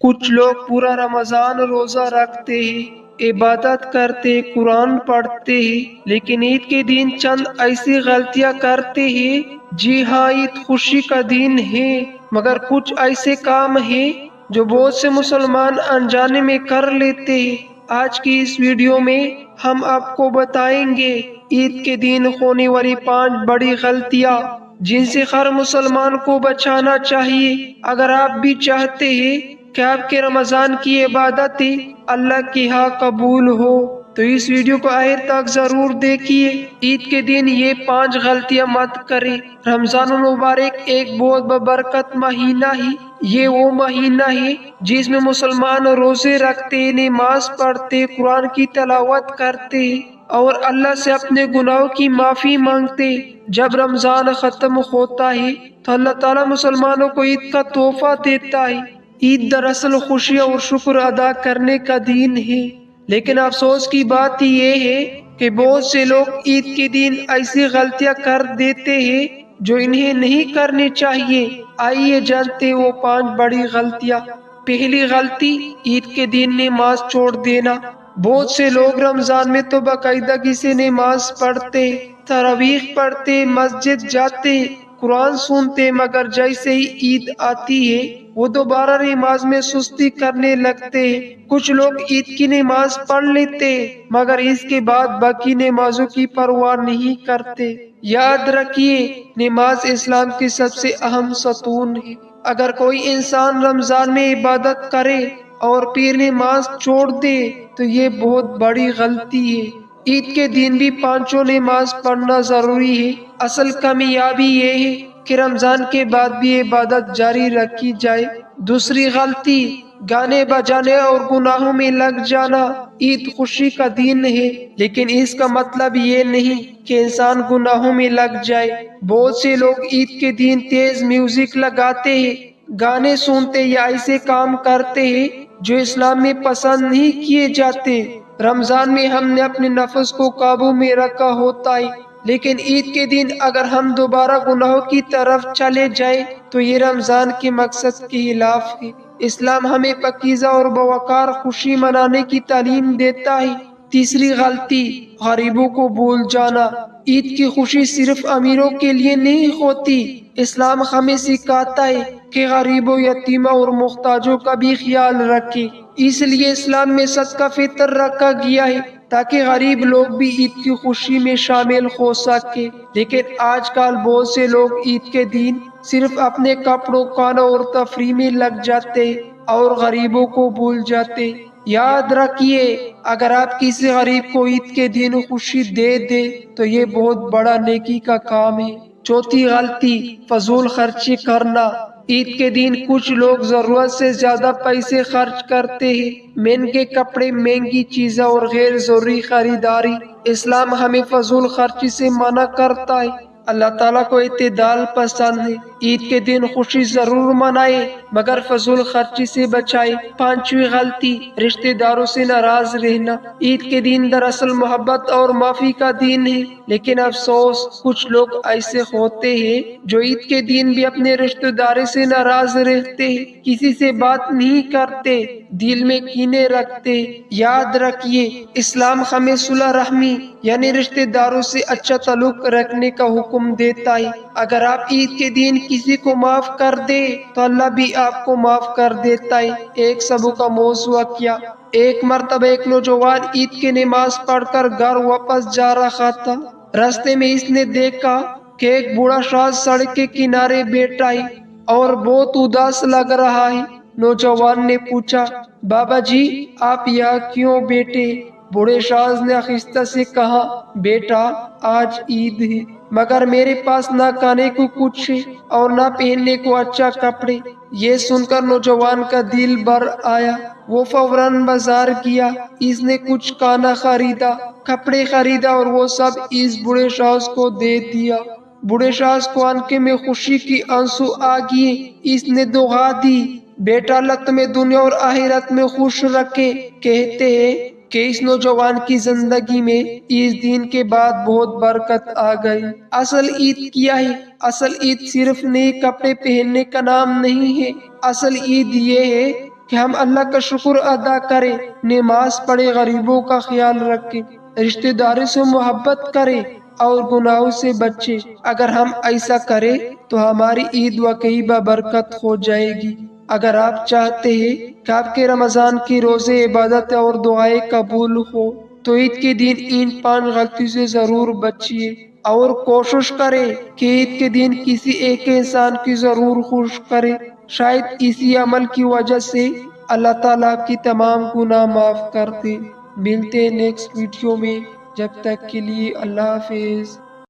کچھ لوگ پورا رمضان روزہ رکھتے ہیں، عبادت کرتے، قرآن پڑھتے ہیں، لیکن عید کے دن چند ایسی غلطیاں کرتے ہیں۔ جی ہاں، عید خوشی کا دن ہے، مگر کچھ ایسے کام ہیں جو بہت سے مسلمان انجانے میں کر لیتے ہیں۔ آج کی اس ویڈیو میں ہم آپ کو بتائیں گے عید کے دن ہونے والی 5 بڑی غلطیاں جن سے ہر مسلمان کو بچانا چاہیے۔ اگر آپ بھی چاہتے ہیں کہ آپ کے رمضان کی عبادتیں اللہ کے ہاں قبول ہو تو اس ویڈیو کو آخر تک ضرور دیکھیے۔ عید کے دن یہ 5 غلطیاں مت کریں۔ رمضان المبارک ایک بہت ببرکت مہینہ ہے۔ یہ وہ مہینہ ہے جس میں مسلمان روزے رکھتے، نماز پڑھتے، قرآن کی تلاوت کرتے اور اللہ سے اپنے گناہوں کی معافی مانگتے۔ جب رمضان ختم ہوتا ہے تو اللہ تعالیٰ مسلمانوں کو عید کا تحفہ دیتا ہے۔ عید دراصل خوشی اور شکر ادا کرنے کا دن ہے، لیکن افسوس کی بات یہ ہے کہ بہت سے لوگ عید کے دن ایسی غلطیاں کر دیتے ہیں جو انہیں نہیں کرنی چاہیے۔ آئیے جانتے ہیں وہ 5 بڑی غلطیاں۔ پہلی غلطی، عید کے دن نماز چھوڑ دینا۔ بہت سے لوگ رمضان میں تو باقاعدگی سے نماز پڑھتے، تراویح پڑھتے، مسجد جاتے، قرآن سنتے، مگر جیسے ہی عید آتی ہے وہ دوبارہ نماز میں سستی کرنے لگتے۔ کچھ لوگ عید کی نماز پڑھ لیتے مگر اس کے بعد باقی نمازوں کی پرواہ نہیں کرتے۔ یاد رکھیے، نماز اسلام کی سب سے اہم ستون ہے۔ اگر کوئی انسان رمضان میں عبادت کرے اور پھر نماز چھوڑ دے تو یہ بہت بڑی غلطی ہے۔ عید کے دن بھی 5 نماز پڑھنا ضروری ہے۔ اصل کامیابی یہ ہے کہ رمضان کے بعد بھی عبادت جاری رکھی جائے۔ دوسری غلطی، گانے بجانے اور گناہوں میں لگ جانا۔ عید خوشی کا دن ہے، لیکن اس کا مطلب یہ نہیں کہ انسان گناہوں میں لگ جائے۔ بہت سے لوگ عید کے دن تیز میوزک لگاتے ہیں، گانے سنتے یا ایسے کام کرتے ہیں جو اسلام میں پسند نہیں کیے جاتے۔ رمضان میں ہم نے اپنے نفس کو قابو میں رکھا ہوتا ہے، لیکن عید کے دن اگر ہم دوبارہ گناہوں کی طرف چلے جائیں تو یہ رمضان کے مقصد کے خلاف ہے۔ اسلام ہمیں پاکیزہ اور باوقار خوشی منانے کی تعلیم دیتا ہے۔ تیسری غلطی، غریبوں کو بھول جانا۔ عید کی خوشی صرف امیروں کے لیے نہیں ہوتی۔ اسلام ہمیں سکھاتا ہے کہ غریبوں، یتیموں اور محتاجوں کا بھی خیال رکھیں۔ اس لیے اسلام میں صدقہ فطر رکھا گیا ہے تاکہ غریب لوگ بھی عید کی خوشی میں شامل ہو سکے۔ لیکن آج کل بہت سے لوگ عید کے دن صرف اپنے کپڑوں، کھانا اور تفریح میں لگ جاتے اور غریبوں کو بھول جاتے۔ یاد رکھیے، اگر آپ کسی غریب کو عید کے دن خوشی دے دیں تو یہ بہت بڑا نیکی کا کام ہے۔ چوتھی غلطی، فضول خرچی کرنا۔ عید کے دن کچھ لوگ ضرورت سے زیادہ پیسے خرچ کرتے ہیں۔ مہنگے کپڑے، مہنگی چیزیں اور غیر ضروری خریداری۔ اسلام ہمیں فضول خرچی سے منع کرتا ہے۔ اللہ تعالیٰ کو اعتدال پسند ہے۔ عید کے دن خوشی ضرور منائے مگر فضول خرچی سے بچائے۔ پانچویں غلطی، رشتہ داروں سے ناراض رہنا۔ عید کے دن دراصل محبت اور معافی کا دن ہے، لیکن افسوس کچھ لوگ ایسے ہوتے ہیں جو عید کے دن بھی اپنے رشتہ داروں سے ناراض رہتے ہیں، کسی سے بات نہیں کرتے، دل میں کینے رکھتے۔ یاد رکھیے، اسلام ہمیں صلح رحمی یعنی رشتہ داروں سے اچھا تعلق رکھنے کا حکم دیتا ہے۔ اگر آپ عید کے دن کسی کو معاف کر دے تو اللہ بھی آپ کو معاف کر دیتا ہے۔ ایک سبق کا موضوع کیا، ایک مرتبہ ایک نوجوان عید کی نماز پڑھ کر گھر واپس جا رہا تھا۔ راستے میں اس نے دیکھا کہ ایک بوڑھا شخص سڑک کے کنارے بیٹھا ہے اور بہت اداس لگ رہا ہے۔ نوجوان نے پوچھا، بابا جی آپ یہاں کیوں بیٹھے؟ بوڑھے شخص نے آہستہ سے کہا، بیٹا آج عید ہے مگر میرے پاس نہ کھانے کو کچھ ہے اور نہ پہننے کو اچھا کپڑے۔ یہ سن کر نوجوان کا دل بھر آیا۔ وہ فوراً بازار گیا، اس نے کچھ کھانا خریدا، کپڑے خریدا اور وہ سب اس بوڑھے شخص کو دے دیا۔ بوڑھے شخص کو آنکھوں میں خوشی کی آنسو آ گئے۔ اس نے دعا دی، بیٹا اللہ تمہیں دنیا اور آخرت میں خوش رکھے۔ کہتے ہیں کہ اس نوجوان کی زندگی میں اس دن کے بعد بہت برکت آ گئی۔ اصل عید کیا ہے؟ اصل عید صرف نئے کپڑے پہننے کا نام نہیں ہے۔ اصل عید یہ ہے کہ ہم اللہ کا شکر ادا کریں، نماز پڑھیں، غریبوں کا خیال رکھیں، رشتہ داروں سے محبت کریں اور گناہوں سے بچیں۔ اگر ہم ایسا کریں تو ہماری عید واقعی بابرکت ہو جائے گی۔ اگر آپ چاہتے ہیں کہ آپ کے رمضان کی روزے، عبادت اور دعائیں قبول ہو تو عید کے دن ان 5 غلطیوں سے ضرور بچیے اور کوشش کریں کہ عید کے دن کسی ایک انسان کی ضرور خوش کریں۔ شاید اسی عمل کی وجہ سے اللہ تعالیٰ آپ کی تمام گناہ معاف کر دے۔ ملتے ہیں نیکسٹ ویڈیو میں، جب تک کے لیے اللہ حافظ۔